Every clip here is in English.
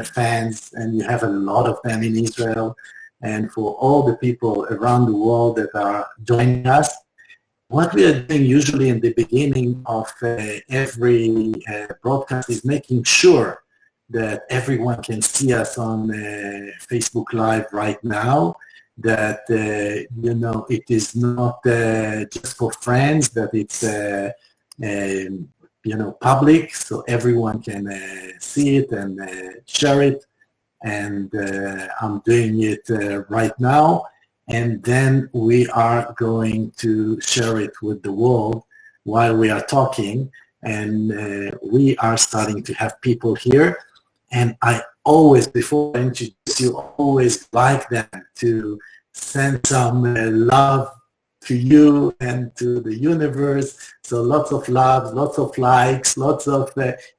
fans, and you have a lot of them in Israel, and for all the people around the world that are joining us. What we are doing usually in the beginning of every broadcast is making sure that everyone can see us on Facebook Live right now, that, it is not just for friends, that it's, public, so everyone can see it and share it. And I'm doing it right now. And then we are going to share it with the world while we are talking. And we are starting to have people here. And I always, before I introduce you, always like them to send some love to you and to the universe. So lots of love, lots of likes, lots of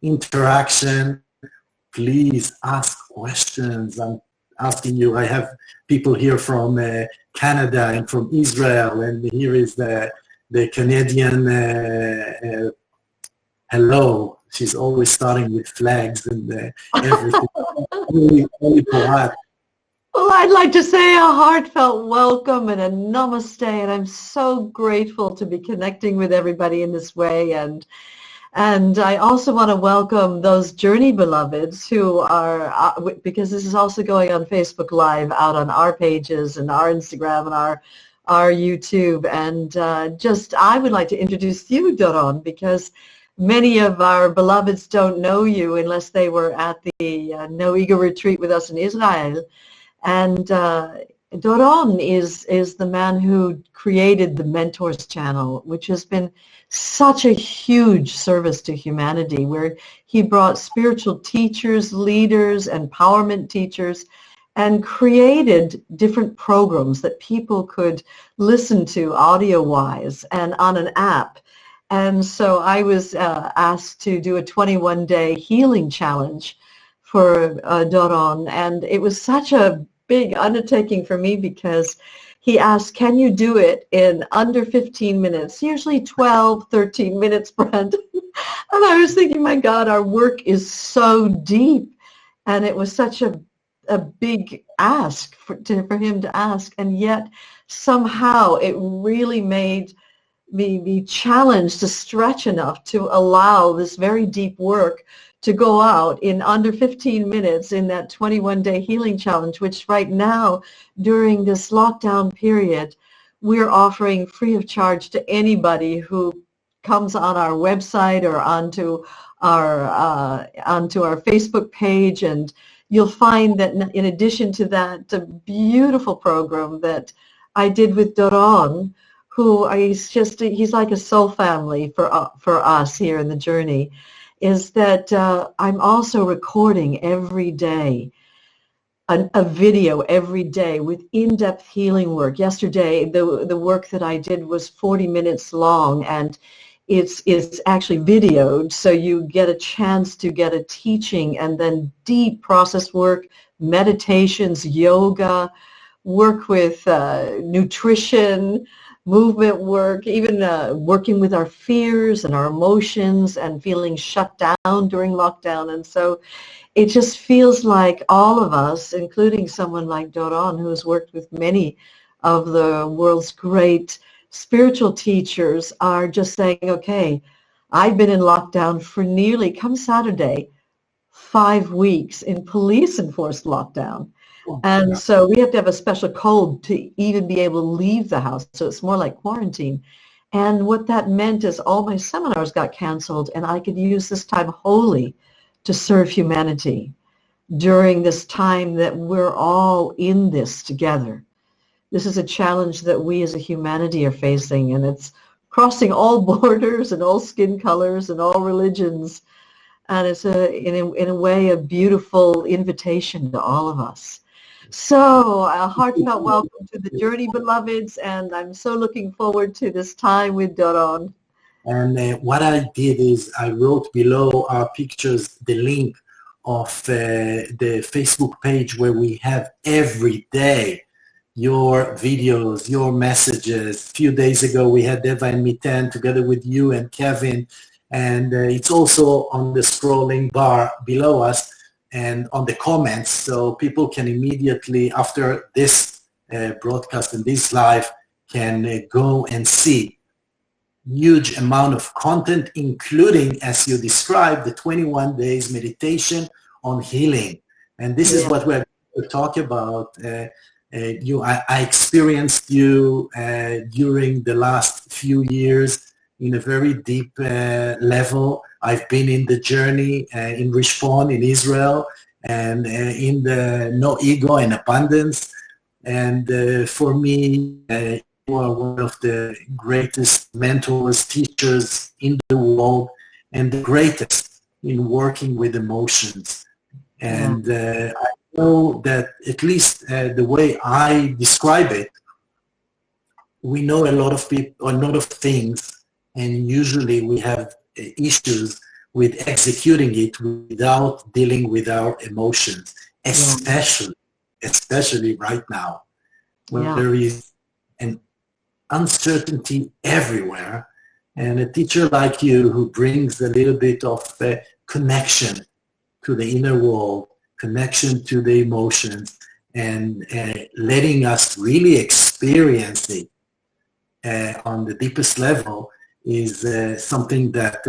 interaction. Please ask questions. I'm asking you. I have people here from Canada and from Israel, and here is the Canadian hello. She's always starting with flags and everything. really polite. Well, I'd like to say a heartfelt welcome and a namaste, and I'm so grateful to be connecting with everybody in this way. And I also want to welcome those journey beloveds who are, because this is also going on Facebook Live, out on our pages and our Instagram and our YouTube. And I would like to introduce you, Doron, because many of our beloveds don't know you unless they were at the No Ego retreat with us in Israel. And Doron is the man who created the Mentors channel, which has been such a huge service to humanity, where he brought spiritual teachers, leaders, empowerment teachers, and created different programs that people could listen to audio-wise and on an app. And so I was asked to do a 21-day healing challenge for Doron, and it was such a big undertaking for me because he asked, can you do it in under 15 minutes, usually 12, 13 minutes, Brent? And I was thinking, my God, our work is so deep. And it was such a big ask for him to ask. And yet somehow it really made me be challenged to stretch enough to allow this very deep work to go out in under 15 minutes in that 21-day healing challenge, which right now, during this lockdown period, we're offering free of charge to anybody who comes on our website or onto our Facebook page. And you'll find that in addition to that, the beautiful program that I did with Doron, who he's like a soul family for us here in the journey, is that I'm also recording every day, a video every day with in-depth healing work. Yesterday, the work that I did was 40 minutes long, and it's actually videoed, so you get a chance to get a teaching and then deep process work, meditations, yoga, work with nutrition, movement work, even working with our fears and our emotions and feeling shut down during lockdown. And so it just feels like all of us, including someone like Doron, who has worked with many of the world's great spiritual teachers, are just saying, okay, I've been in lockdown for nearly, come Saturday, 5 weeks in police-enforced lockdown. And so we have to have a special code to even be able to leave the house. So it's more like quarantine. And what that meant is all my seminars got canceled, and I could use this time wholly to serve humanity during this time that we're all in this together. This is a challenge that we as a humanity are facing, and it's crossing all borders and all skin colors and all religions. And it's in a way a beautiful invitation to all of us. So a heartfelt welcome to the journey, beloveds, and I'm so looking forward to this time with Doron. And what I did is I wrote below our pictures the link of the Facebook page where we have every day your videos, your messages. A few days ago we had Deva and Miten together with you and Kevin, and it's also on the scrolling bar below us. and on the comments, so people can immediately, after this broadcast and this live, can go and see huge amount of content, including, as you described, the 21 days meditation on healing. And this is what we're going to talk about. I experienced you during the last few years in a very deep level. I've been in the journey in Rishpon in Israel, and in the no ego and abundance. And for me, you are one of the greatest mentors, teachers in the world, and the greatest in working with emotions. And I know that, at least the way I describe it, we know a lot of people, a lot of things, and usually we have issues with executing it without dealing with our emotions, especially right now, when there is an uncertainty everywhere. And a teacher like you, who brings a little bit of connection to the inner world, connection to the emotions, and letting us really experience it on the deepest level, is something that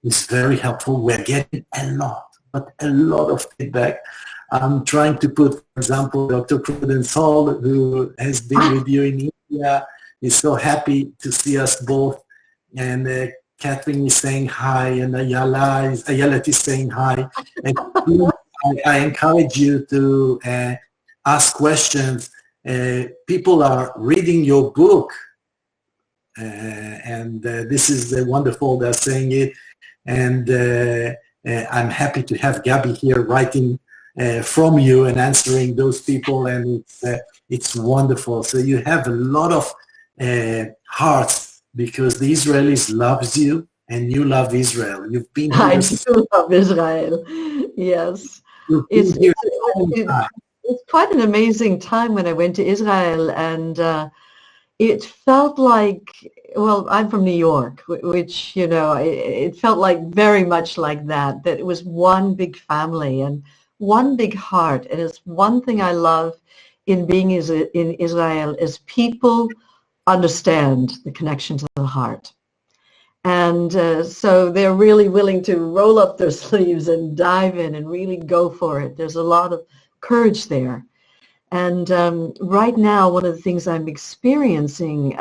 is very helpful. We're getting a lot of feedback. I'm trying to put, for example, Dr. Prudence Hall, who has been with you in India, is so happy to see us both. And Catherine is saying hi, and Ayala is saying hi. And I encourage you to ask questions. People are reading your book, and this is wonderful. They're saying it. And I'm happy to have Gabby here writing from you and answering those people, and it's wonderful. So you have a lot of hearts, because the Israelis loves you and you love Israel. You've been here. I do love Israel. Yes. It's quite an amazing time when I went to Israel, and it felt like, well, I'm from New York, which, you know, it felt like very much like that it was one big family and one big heart. And it's one thing I love in being in Israel is people understand the connection to the heart. And so they're really willing to roll up their sleeves and dive in and really go for it. There's a lot of courage there. And right now, one of the things I'm experiencing,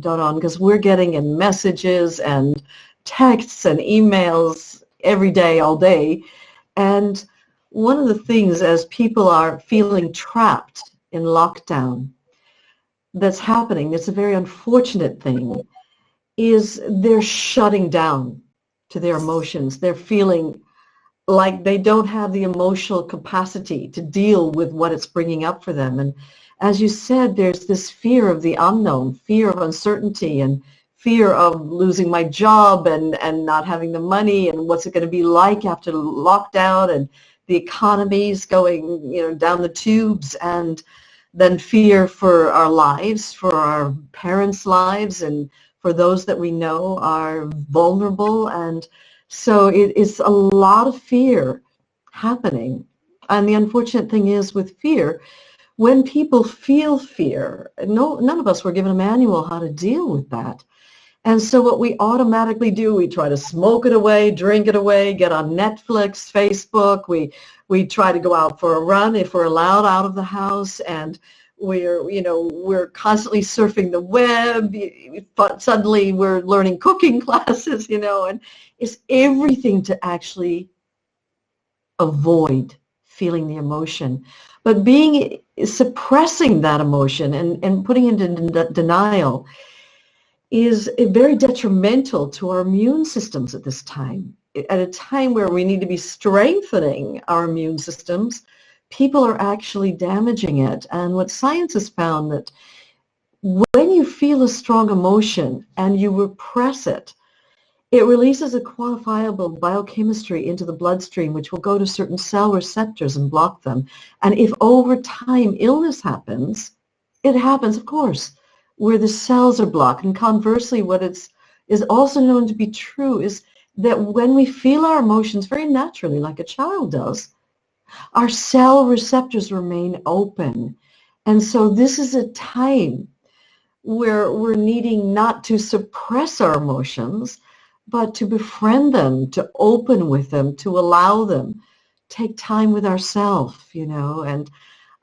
Doron, because we're getting in messages and texts and emails every day, all day. And one of the things, as people are feeling trapped in lockdown, that's happening, it's a very unfortunate thing, is they're shutting down to their emotions. They're feeling like they don't have the emotional capacity to deal with what it's bringing up for them. And as you said, there's this fear of the unknown, fear of uncertainty, and fear of losing my job and not having the money, and what's it going to be like after lockdown, and the economy's going, you know, down the tubes, and then fear for our lives, for our parents' lives, and for those that we know are vulnerable. And so it is a lot of fear happening. And the unfortunate thing is, with fear, when people feel fear, none of us were given a manual how to deal with that. And so what we automatically do, we try to smoke it away, drink it away, get on Netflix, Facebook. We try to go out for a run if we're allowed out of the house, and we're constantly surfing the web. But suddenly we're learning cooking classes, and it's everything to actually avoid feeling the emotion. But suppressing that emotion and putting it into denial is very detrimental to our immune systems at this time. At a time where we need to be strengthening our immune systems, people are actually damaging it. And what science has found, that when you feel a strong emotion and you repress it, it releases a quantifiable biochemistry into the bloodstream, which will go to certain cell receptors and block them. And if over time illness happens, it happens, of course, where the cells are blocked. And conversely, what is also known to be true is that when we feel our emotions very naturally, like a child does, Our cell receptors remain open. And so this is a time where we're needing not to suppress our emotions, but to befriend them, to open with them, to allow them, take time with ourselves, and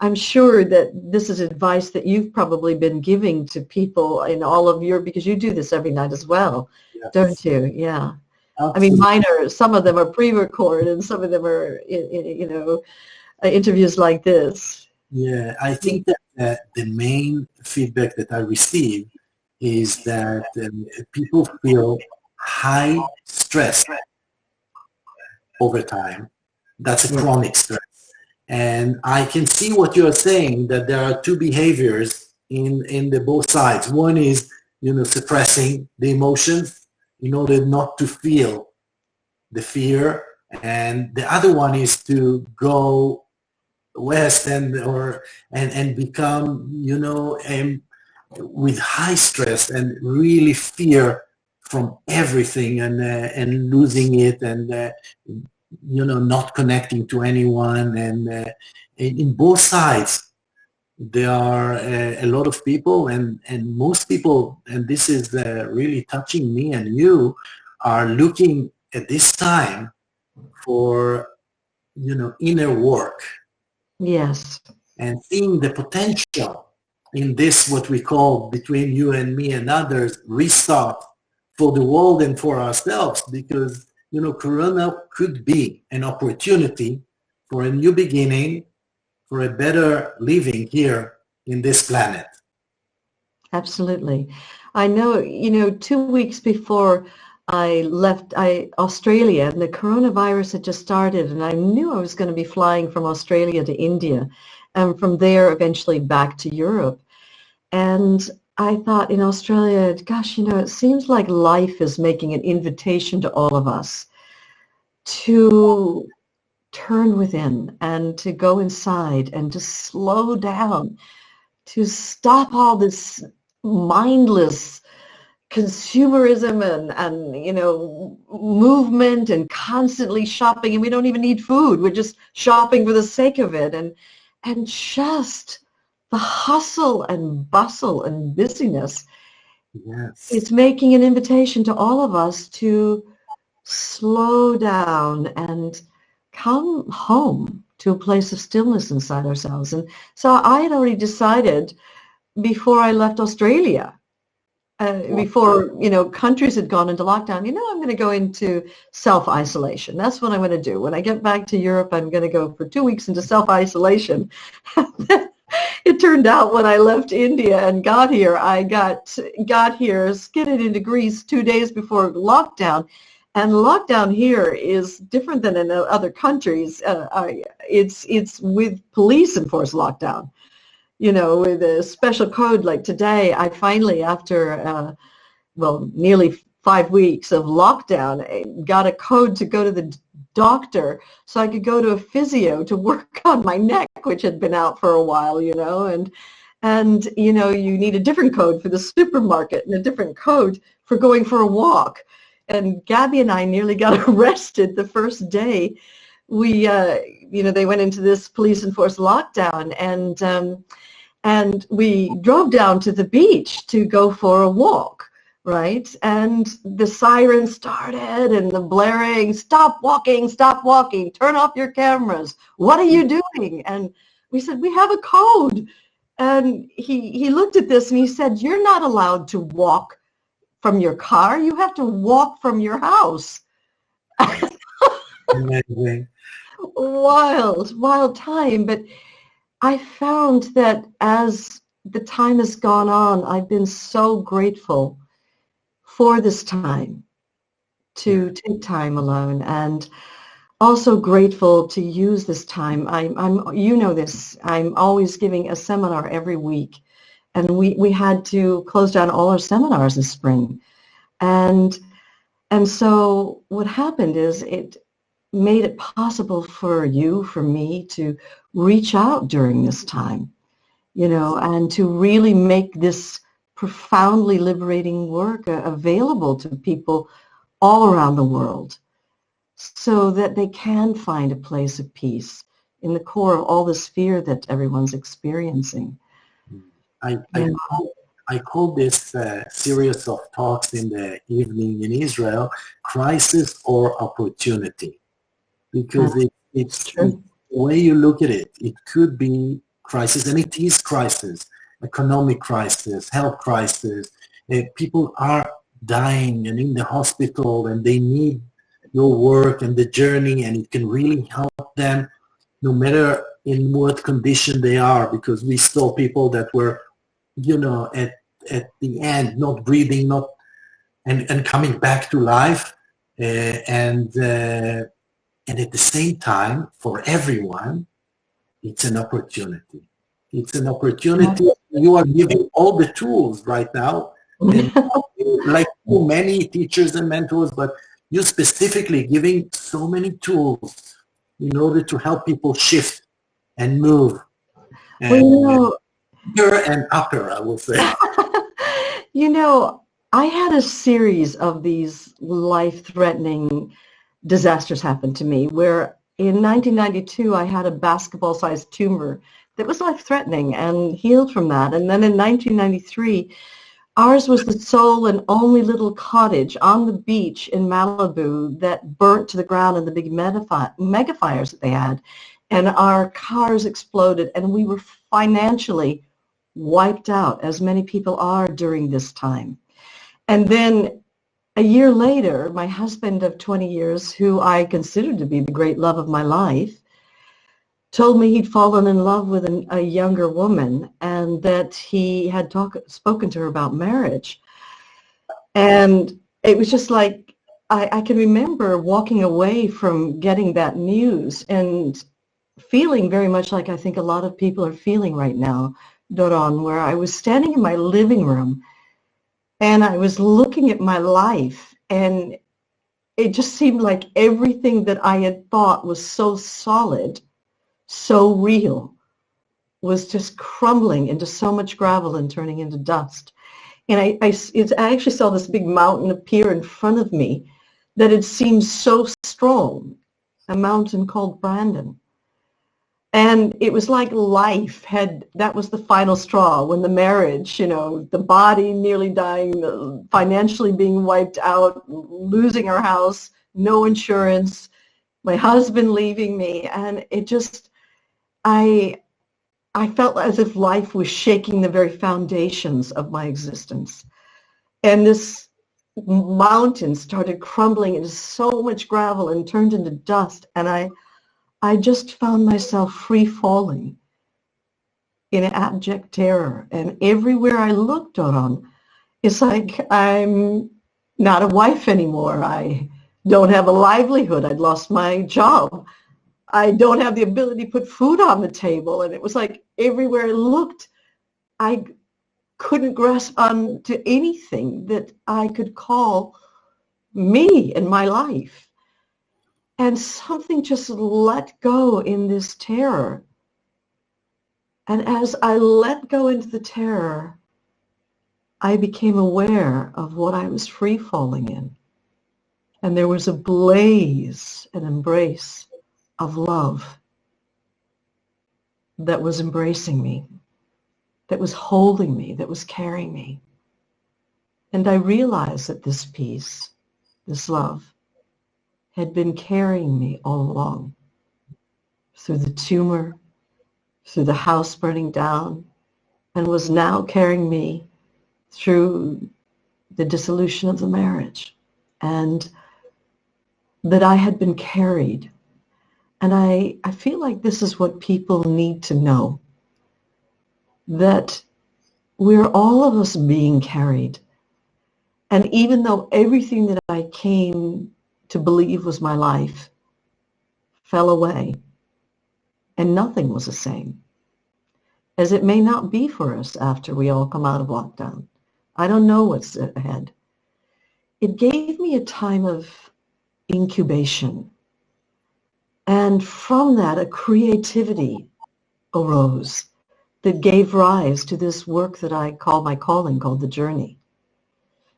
I'm sure that this is advice that you've probably been giving to people in all of because you do this every night as well, Yes. don't you? Yeah. Absolutely. I mean, some of them are pre-recorded and some of them are, interviews like this. Yeah, I think that the main feedback that I receive is that people feel high stress over time. That's a chronic stress. And I can see what you're saying, that there are two behaviors in the both sides. One is, suppressing the emotions in order not to feel the fear. And the other one is to go west and become, with high stress and really fear from everything and losing it and not connecting to anyone. And in both sides, there are a lot of people, and most people, and this is really touching me and you, are looking at this time for, inner work. Yes. And seeing the potential in this, what we call between you and me and others, restart for the world and for ourselves, because Corona could be an opportunity for a new beginning, for a better living here in this planet. Absolutely. I know, 2 weeks before I left Australia, and the coronavirus had just started, and I knew I was going to be flying from Australia to India, and from there eventually back to Europe. And I thought in Australia, gosh, it seems like life is making an invitation to all of us to turn within and to go inside and to slow down, to stop all this mindless consumerism and movement and constantly shopping, and we don't even need food. We're just shopping for the sake of it, and just the hustle and bustle and busyness. Yes. It's making an invitation to all of us to slow down and come home to a place of stillness inside ourselves. And so I had already decided before I left Australia, before countries had gone into lockdown, I'm going to go into self-isolation. That's what I'm going to do. When I get back to Europe, I'm going to go for 2 weeks into self-isolation. It turned out when I left India and got here, I got here, skidded into Greece 2 days before lockdown. And lockdown here is different than in other countries. It's with police enforced lockdown. With a special code. Like today, I finally, after, nearly 5 weeks of lockdown, got a code to go to the doctor so I could go to a physio to work on my neck, which had been out for a while, and you need a different code for the supermarket and a different code for going for a walk. And Gabby and I nearly got arrested the first day. We, they went into this police enforced lockdown, and we drove down to the beach to go for a walk, right? And the siren started and the blaring, stop walking, turn off your cameras. What are you doing? And we said, we have a code. And he looked at this and he said, you're not allowed to walk from your car. You have to walk from your house. Amazing. Wild time. But I found that as the time has gone on, I've been so grateful for this time to take time alone, and also grateful to use this time. I'm this, I'm always giving a seminar every week, and we had to close down all our seminars in spring. And so what happened is it made it possible for you, for me, to reach out during this time, and to really make this profoundly liberating work available to people all around the world so that they can find a place of peace, in the core of all this fear that everyone's experiencing. I, I, call, I call this series of talks in the evening in Israel crisis or opportunity, because it's true. the way you look at it. It could be crisis, and it is crisis, economic crisis, health crisis. People are dying and in the hospital, and they need your work and the journey, and it can really help them no matter in what condition they are, because we saw people that were, at the end, not breathing, not and coming back to life, and at the same time, for everyone, it's an opportunity. It's an opportunity. You are giving all the tools right now, and like so many teachers and mentors, but you specifically giving so many tools in order to help people shift and move. And upper, I will say. I had a series of these life-threatening disasters happen to me, where in 1992 I had a basketball-sized tumor that was life-threatening and healed from that. And then in 1993, ours was the sole and only little cottage on the beach in Malibu that burnt to the ground in the big mega fires that they had. And our cars exploded, and we were financially wiped out, as many people are during this time. And then a year later, my husband of 20 years, who I considered to be the great love of my life, told me he'd fallen in love with a younger woman, and that he had spoken to her about marriage. And it was just like, I can remember walking away from getting that news and feeling very much like I think a lot of people are feeling right now, Doron, where I was standing in my living room and I was looking at my life, and it just seemed like everything that I had thought was so solid, so real, was just crumbling into so much gravel and turning into dust. And I actually saw this big mountain appear in front of me that had seemed so strong, a mountain called Brandon. And it was like that was the final straw when the marriage, the body nearly dying, financially being wiped out, losing our house, no insurance, my husband leaving me. And it just, I felt as if life was shaking the very foundations of my existence. And this mountain started crumbling into so much gravel and turned into dust. And I just found myself free falling in abject terror. And everywhere I looked, Doron, it's like I'm not a wife anymore. I don't have a livelihood. I'd lost my job. I don't have the ability to put food on the table. And it was like everywhere I looked, I couldn't grasp onto anything that I could call me in my life. And something just let go in this terror. And as I let go into the terror, I became aware of what I was free falling in. And there was a blaze, an embrace of love that was embracing me, that was holding me, that was carrying me. And I realized that this peace, this love, had been carrying me all along, through the tumor, through the house burning down, and was now carrying me through the dissolution of the marriage, and that I had been carried. And I feel like this is what people need to know, that we're all of us being carried. And even though everything that I came to believe was my life fell away, and nothing was the same, as it may not be for us after we all come out of lockdown. I don't know what's ahead. It gave me a time of incubation, and from that a creativity arose that gave rise to this work that I call my calling, called The Journey.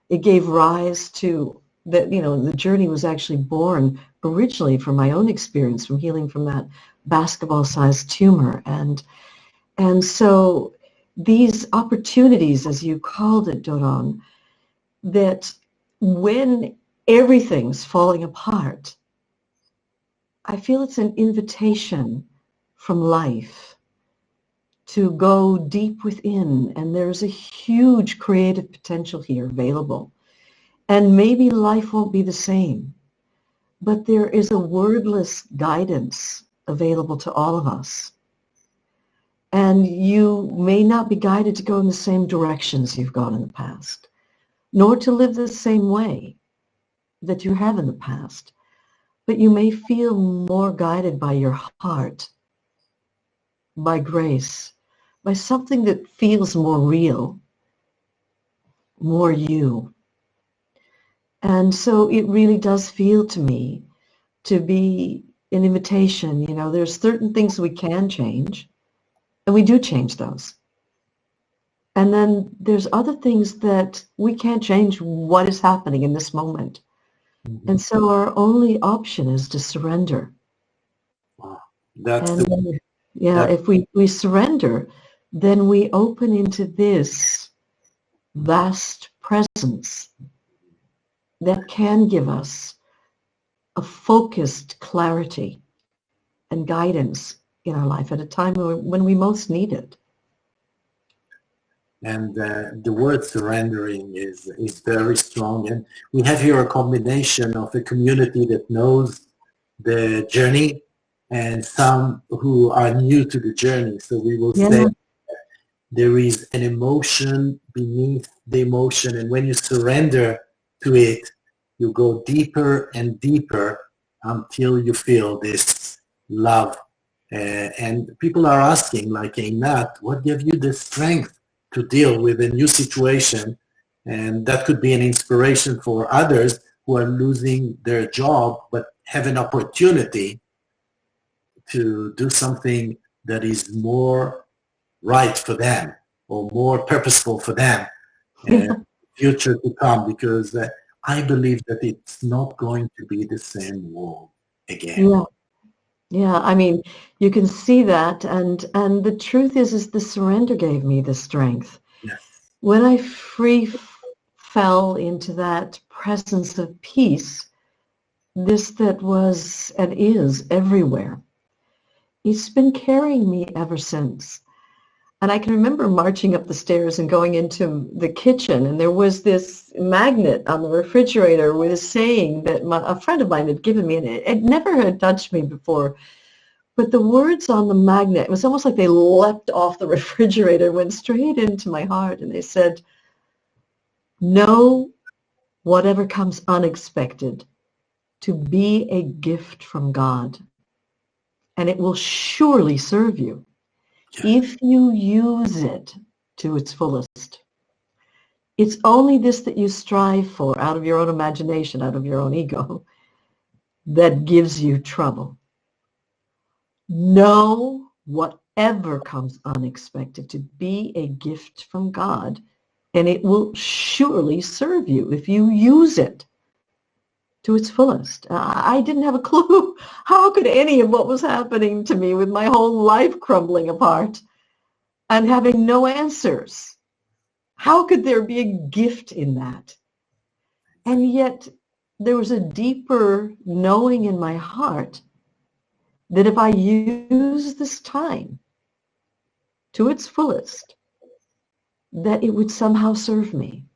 It gave rise to that, the journey was actually born originally from my own experience from healing from that basketball-sized tumor. And so these opportunities, as you called it, Doron, that when everything's falling apart, I feel it's an invitation from life to go deep within, and there's a huge creative potential here available. And maybe life won't be the same, but there is a wordless guidance available to all of us. And you may not be guided to go in the same directions you've gone in the past, nor to live the same way that you have in the past, but you may feel more guided by your heart, by grace, by something that feels more real, more you. And so it really does feel to me to be an invitation. There's certain things we can change, and we do change those. And then there's other things that we can't change what is happening in this moment. Mm-hmm. And so our only option is to surrender. Wow. If we surrender, then we open into this vast presence that can give us a focused clarity and guidance in our life at a time when we most need it. And the word surrendering is very strong. And we have here a combination of a community that knows the journey and some who are new to the journey. So we will say there is an emotion beneath the emotion. And when you surrender to it, you go deeper and deeper until you feel this love. And people are asking, like Einat, what gave you the strength to deal with a new situation? And that could be an inspiration for others who are losing their job but have an opportunity to do something that is more right for them or more purposeful for them in future to come, because I believe that it's not going to be the same world again. Yeah, I mean, you can see that, and the truth is the surrender gave me the strength. Yes. When I fell into that presence of peace, this that was and is everywhere, it's been carrying me ever since. And I can remember marching up the stairs and going into the kitchen, and there was this magnet on the refrigerator with a saying that a friend of mine had given me, and it never had touched me before. But the words on the magnet, it was almost like they leapt off the refrigerator, went straight into my heart, and they said, "Know whatever comes unexpected to be a gift from God, and it will surely serve you if you use it to its fullest. It's only this that you strive for out of your own imagination, out of your own ego, that gives you trouble. Know whatever comes unexpected to be a gift from God, and it will surely serve you if you use it to its fullest." I didn't have a clue. How could any of what was happening to me with my whole life crumbling apart and having no answers, how could there be a gift in that? And yet there was a deeper knowing in my heart that if I use this time to its fullest, that it would somehow serve me.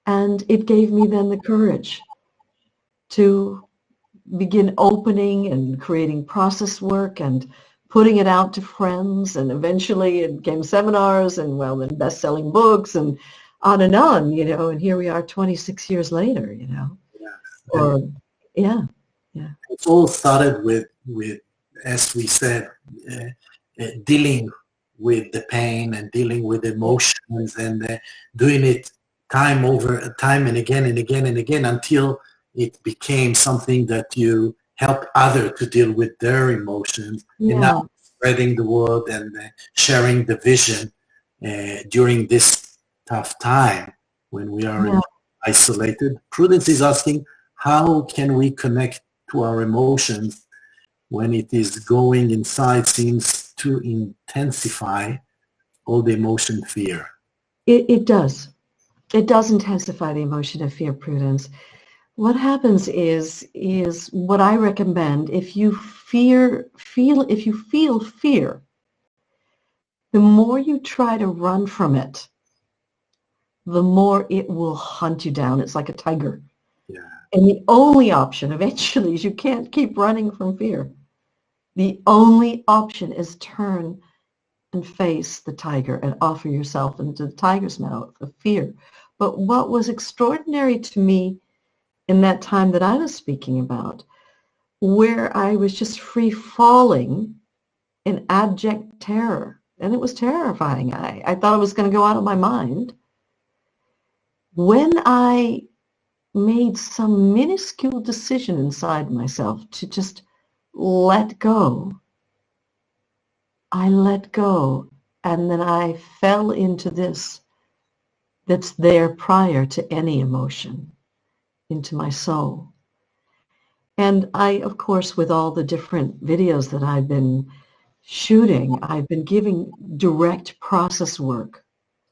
And it gave me then the courage to begin opening and creating process work and putting it out to friends. And eventually it came seminars and, then best-selling books and on, and here we are 26 years later, It all started with as we said, dealing with the pain and dealing with emotions and doing it time over time and again and again and again until it became something that you help others to deal with their emotions. And now spreading the word and sharing the vision during this tough time when we are in isolated. Prudence is asking, how can we connect to our emotions when it is going inside, seems to intensify all the emotion fear? It does. It does intensify the emotion of fear, Prudence. What happens is what I recommend, if you feel fear, the more you try to run from it, the more it will hunt you down. It's like a tiger. Yeah. And the only option eventually is you can't keep running from fear. The only option is turn and face the tiger and offer yourself into the tiger's mouth of fear. But what was extraordinary to me in that time that I was speaking about, where I was just free falling in abject terror, and it was terrifying. I thought I was going to go out of my mind. When I made some minuscule decision inside myself to just let go, I let go, and then I fell into this that's there prior to any emotion, into my soul. And I, of course, with all the different videos that I've been shooting, I've been giving direct process work.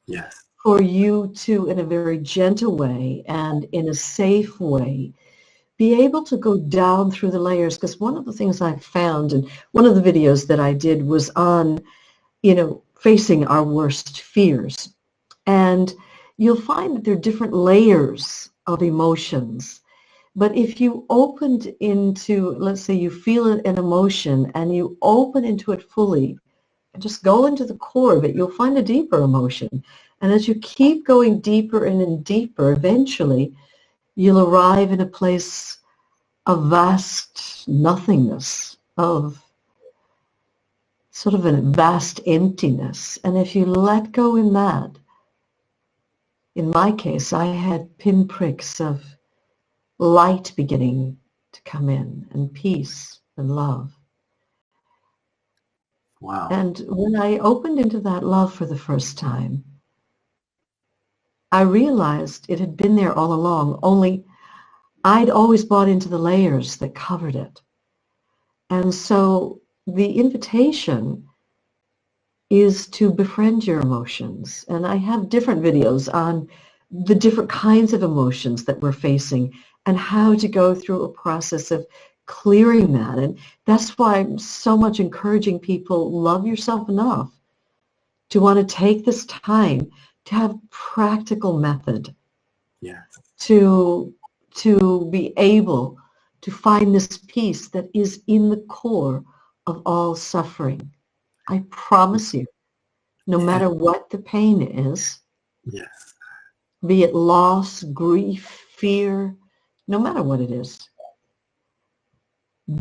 Yes. For you to, in a very gentle way and in a safe way, be able to go down through the layers. Because one of the things I found, and one of the videos that I did was on, facing our worst fears. And you'll find that there are different layers of emotions. But if you opened into, let's say you feel an emotion and you open into it fully, and just go into the core of it, you'll find a deeper emotion. And as you keep going deeper and deeper, eventually you'll arrive in a place of vast nothingness, of sort of a vast emptiness. And if you let go in that, in my case, I had pinpricks of light beginning to come in, and peace and love. Wow. And when I opened into that love for the first time, I realized it had been there all along, only I'd always bought into the layers that covered it. And so the invitation is to befriend your emotions. And I have different videos on the different kinds of emotions that we're facing and how to go through a process of clearing that. And that's why I'm so much encouraging people, love yourself enough to want to take this time to have practical method. Yeah. To be able to find this peace that is in the core of all suffering. I promise you, no matter what the pain is, Yes. be it loss, grief, fear, no matter what it is,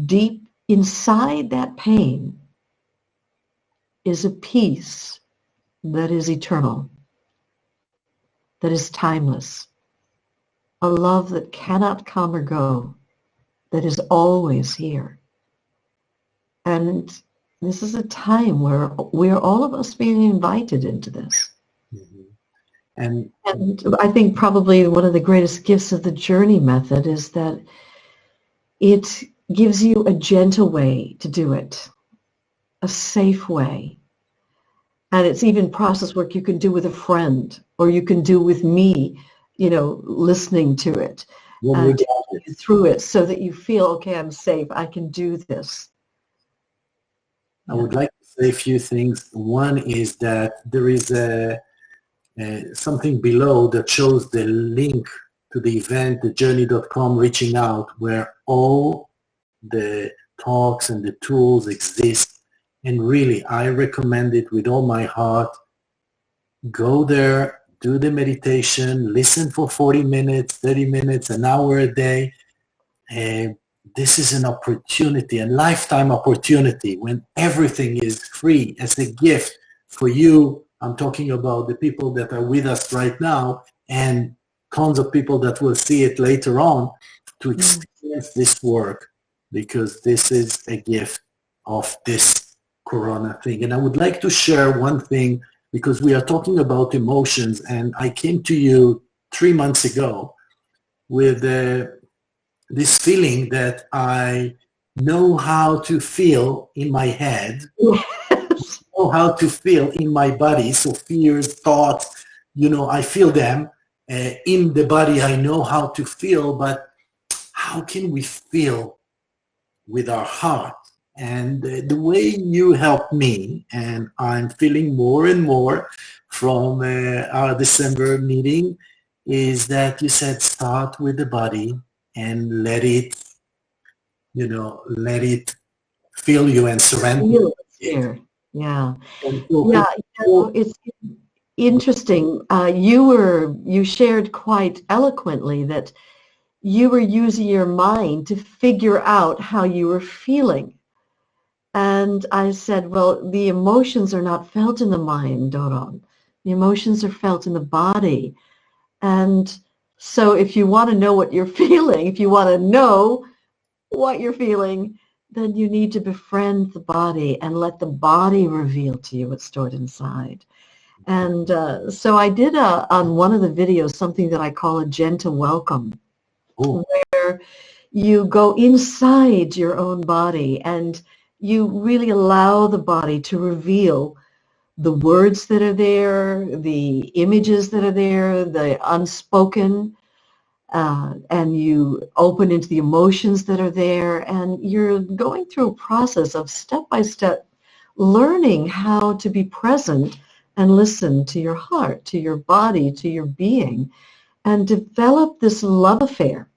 deep inside that pain is a peace that is eternal, that is timeless, a love that cannot come or go, that is always here. And this is a time where we're all of us being invited into this. Mm-hmm. And I think probably one of the greatest gifts of the journey method is that it gives you a gentle way to do it, a safe way. And it's even process work you can do with a friend, or you can do with me, listening to it and through it so that you feel, okay, I'm safe, I can do this. I would like to say a few things. One is that there is something below that shows the link to the event, thejourney.com reaching out, where all the talks and the tools exist. And really, I recommend it with all my heart. Go there, do the meditation, listen for 40 minutes, 30 minutes, an hour a day. This is an opportunity, a lifetime opportunity, when everything is free as a gift for you. I'm talking about the people that are with us right now and tons of people that will see it later on, to experience this work, because this is a gift of this Corona thing. And I would like to share one thing, because we are talking about emotions, and I came to you 3 months ago with this feeling that I know how to feel in my head, Yes. know how to feel in my body. So fears, thoughts, I feel them in the body. I know how to feel, but how can we feel with our heart? And the way you help me, and I'm feeling more and more from our December meeting, is that you said start with the body and let it feel you and surrender. Feel it here. Yeah. And so Yeah. It's interesting. You shared quite eloquently that you were using your mind to figure out how you were feeling. And I said, well, the emotions are not felt in the mind, Doron. The emotions are felt in the body. And so if you want to know what you're feeling, if you want to know what you're feeling, then you need to befriend the body and let the body reveal to you what's stored inside. And so I did on one of the videos something that I call a gentle welcome, where you go inside your own body and you really allow the body to reveal the words that are there, the images that are there, the unspoken, and you open into the emotions that are there, and you're going through a process of step-by-step learning how to be present and listen to your heart, to your body, to your being, and develop this love affair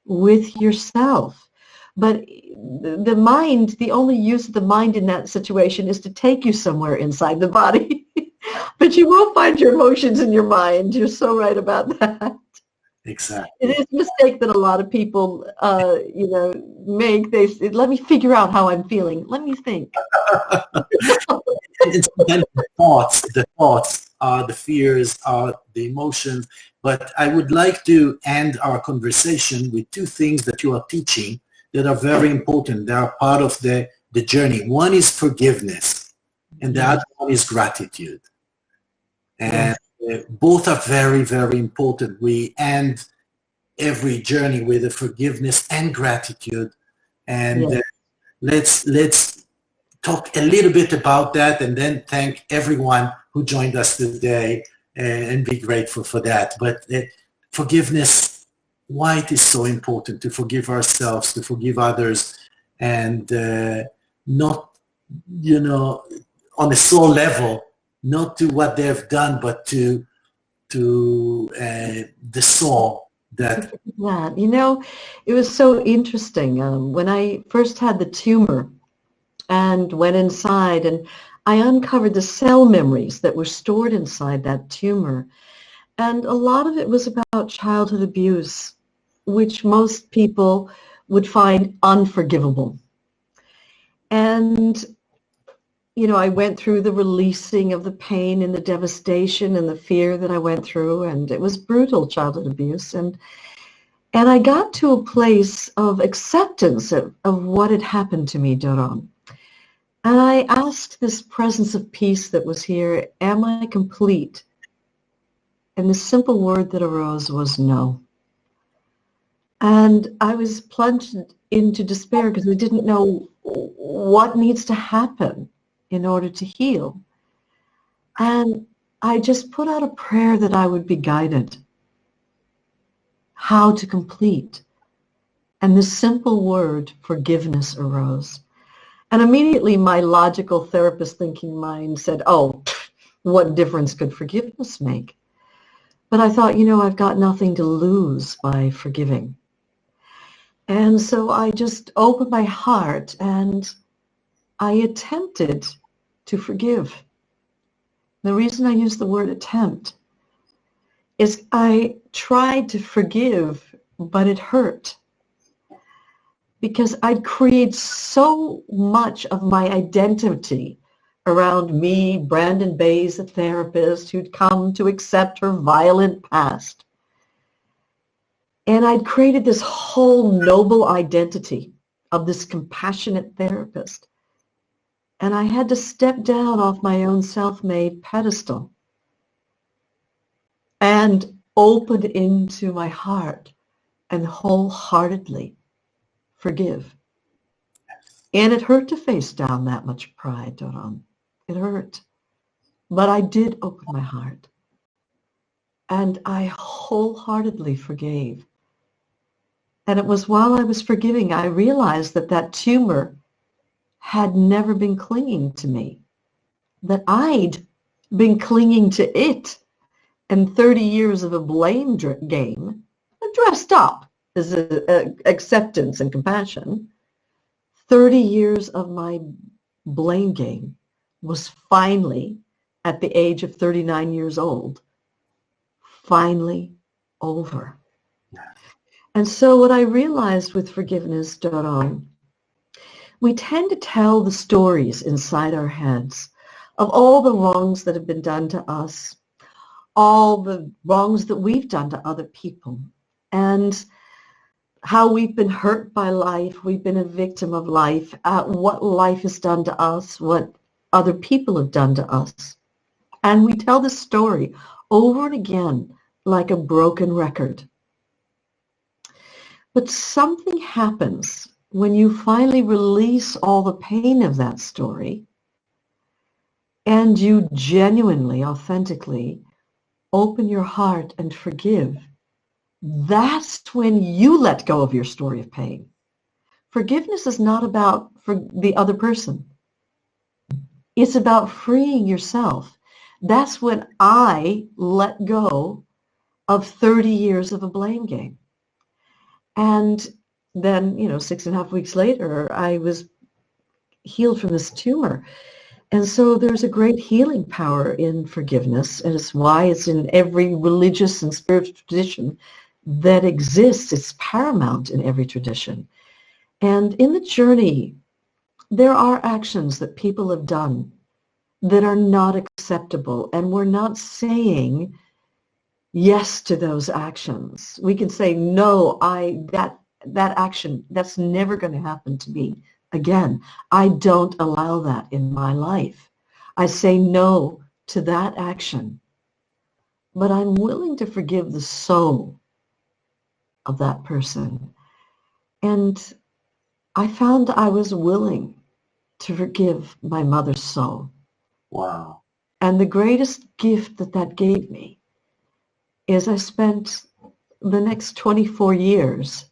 with yourself. But the mind, the only use of the mind in that situation is to take you somewhere inside the body. But you won't find your emotions in your mind. You're so right about that. Exactly. It is a mistake that a lot of people, make. They say, let me figure out how I'm feeling. Let me think. And sometimes the thoughts are the fears, are the emotions. But I would like to end our conversation with two things that you are teaching that are very important. They are part of the journey. One is forgiveness, and the other one is gratitude. And both are very, very important. We end every journey with a forgiveness and gratitude. And let's talk a little bit about that, and then thank everyone who joined us today and be grateful for that. But forgiveness, why it is so important to forgive ourselves, to forgive others, and not, on a soul level, not to what they've done, but to the soul that. It was so interesting. When I first had the tumor and went inside, and I uncovered the cell memories that were stored inside that tumor. And a lot of it was about childhood abuse, which most people would find unforgivable. And I went through the releasing of the pain and the devastation and the fear that I went through, and it was brutal childhood abuse. And I got to a place of acceptance of what had happened to me, Doron. And I asked this presence of peace that was here, am I complete? And the simple word that arose was no. And I was plunged into despair because I didn't know what needs to happen in order to heal. And I just put out a prayer that I would be guided how to complete. And the simple word forgiveness arose. And immediately my logical therapist thinking mind said, oh, what difference could forgiveness make? But I thought, I've got nothing to lose by forgiving. And so I just opened my heart and I attempted to forgive. The reason I use the word attempt is I tried to forgive, but it hurt. Because I'd created so much of my identity around me, Brandon Bays, a therapist who'd come to accept her violent past. And I'd created this whole noble identity of this compassionate therapist. And I had to step down off my own self-made pedestal and open into my heart and wholeheartedly forgive. And it hurt to face down that much pride, Doron. It hurt. But I did open my heart. And I wholeheartedly forgave. And it was while I was forgiving, I realized that that tumor had never been clinging to me, that I'd been clinging to it. And 30 years of a blame game, dressed up as acceptance and compassion, 30 years of my blame game was finally, at the age of 39 years old, finally over. And so what I realized with forgiveness, Doron, we tend to tell the stories inside our heads of all the wrongs that have been done to us, all the wrongs that we've done to other people, and how we've been hurt by life, we've been a victim of life, what life has done to us, what other people have done to us. And we tell this story over and again like a broken record. But something happens when you finally release all the pain of that story and you genuinely, authentically open your heart and forgive. That's when you let go of your story of pain. Forgiveness is not about for the other person. It's about freeing yourself. That's when I let go of 30 years of a blame game. And then, 6.5 weeks later, I was healed from this tumor. And so there's a great healing power in forgiveness, and it's why it's in every religious and spiritual tradition that exists. It's paramount in every tradition. And in the journey, there are actions that people have done that are not acceptable, and we're not saying yes to those actions. We can say, no, that action, that's never going to happen to me again. I don't allow that in my life. I say no to that action. But I'm willing to forgive the soul of that person. And I found I was willing to forgive my mother's soul. Wow. And the greatest gift that gave me is I spent the next 24 years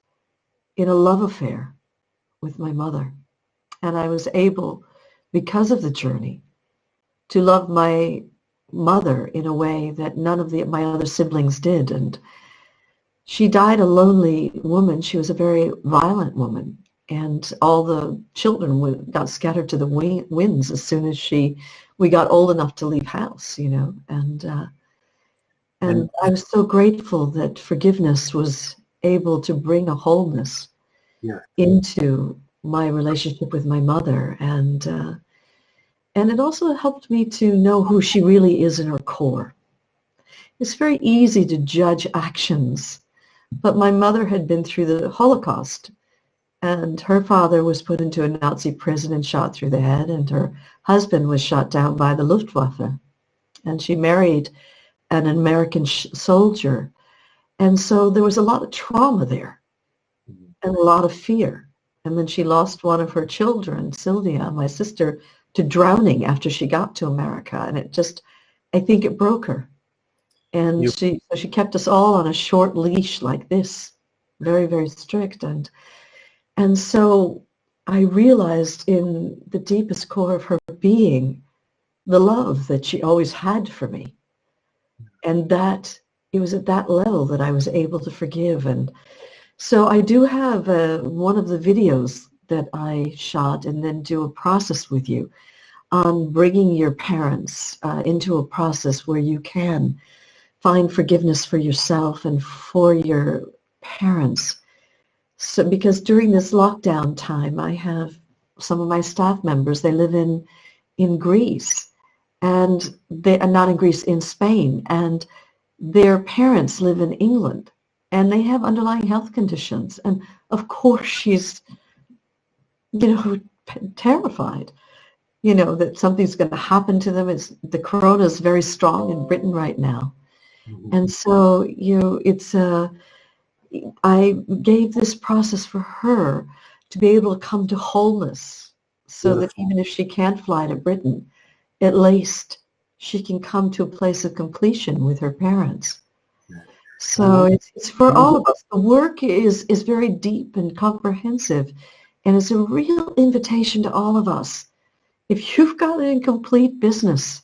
in a love affair with my mother. And I was able, because of the journey, to love my mother in a way that none of my other siblings did. And she died a lonely woman. She was a very violent woman. And all the children got scattered to the winds as soon as we got old enough to leave house, And I was so grateful that forgiveness was able to bring a wholeness into my relationship with my mother. And it also helped me to know who she really is in her core. It's very easy to judge actions, but my mother had been through the Holocaust, and her father was put into a Nazi prison and shot through the head, and her husband was shot down by the Luftwaffe. And she married an American soldier. And so there was a lot of trauma there and a lot of fear. And then she lost one of her children, Sylvia, my sister, to drowning after she got to America. And I think it broke her. And she kept us all on a short leash like this, very, very strict. And so I realized in the deepest core of her being the love that she always had for me. And that it was at that level that I was able to forgive. And so I do have one of the videos that I shot and then do a process with you on bringing your parents into a process where you can find forgiveness for yourself and for your parents. So because during this lockdown time, I have some of my staff members, they live in Greece, and they are not in Greece, in Spain, and their parents live in England, and they have underlying health conditions. And of course she's, terrified, that something's going to happen to them. The corona is very strong in Britain right now. Mm-hmm. And so, I gave this process for her to be able to come to wholeness, so that even if she can't fly to Britain, at least she can come to a place of completion with her parents. So it's for all of us. The work is very deep and comprehensive, and it's a real invitation to all of us. If you've got an incomplete business,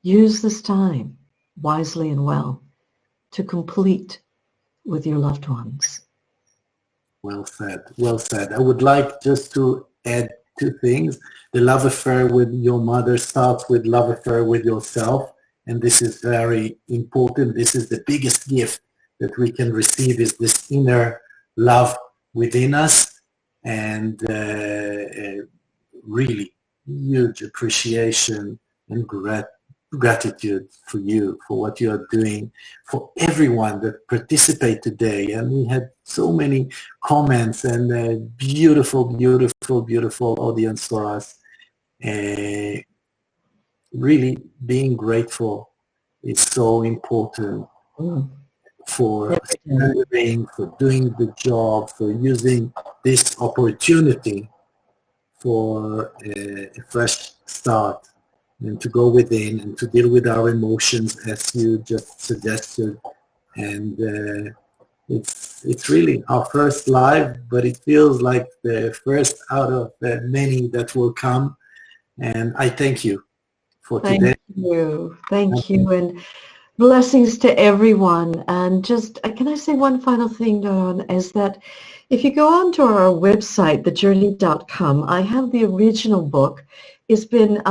use this time wisely and well to complete with your loved ones. Well said. Well said. I would like just to add two things. The love affair with your mother starts with love affair with yourself. And this is very important. This is the biggest gift that we can receive, is this inner love within us. And really huge appreciation and gratitude for you, for what you are doing, for everyone that participated today. And we had so many comments and a beautiful, beautiful, beautiful audience for us. Really being grateful is so important for serving, for doing the job, for using this opportunity for a fresh start, and to go within and to deal with our emotions as you just suggested. And it's really our first live, but it feels like the first out of the many that will come. And I thank you for today. Thank you, and blessings to everyone. And just, can I say one final thing, Doron, is that if you go onto our website, thejourney.com, I have the original book. It's been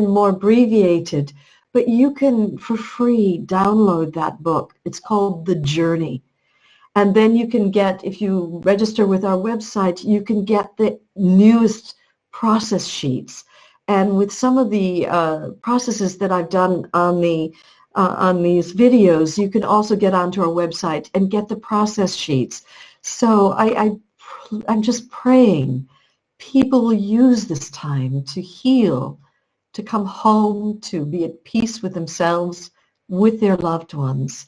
more abbreviated, but you can, for free, download that book. It's called The Journey. And then you can get, if you register with our website, you can get the newest process sheets. And with some of the processes that I've done on these videos, you can also get onto our website and get the process sheets. So I'm just praying people will use this time to heal, to come home, to be at peace with themselves, with their loved ones,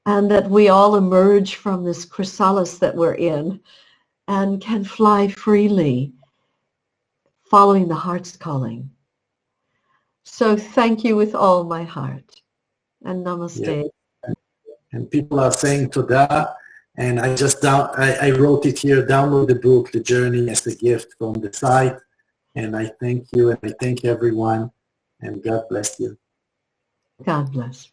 and that we all emerge from this chrysalis that we're in and can fly freely, following the heart's calling. So thank you with all my heart, and namaste. Yeah. And people are saying toda, and I wrote it here, download the book, The Journey, as a gift from the site. And I thank you, and I thank everyone, and God bless you. God bless.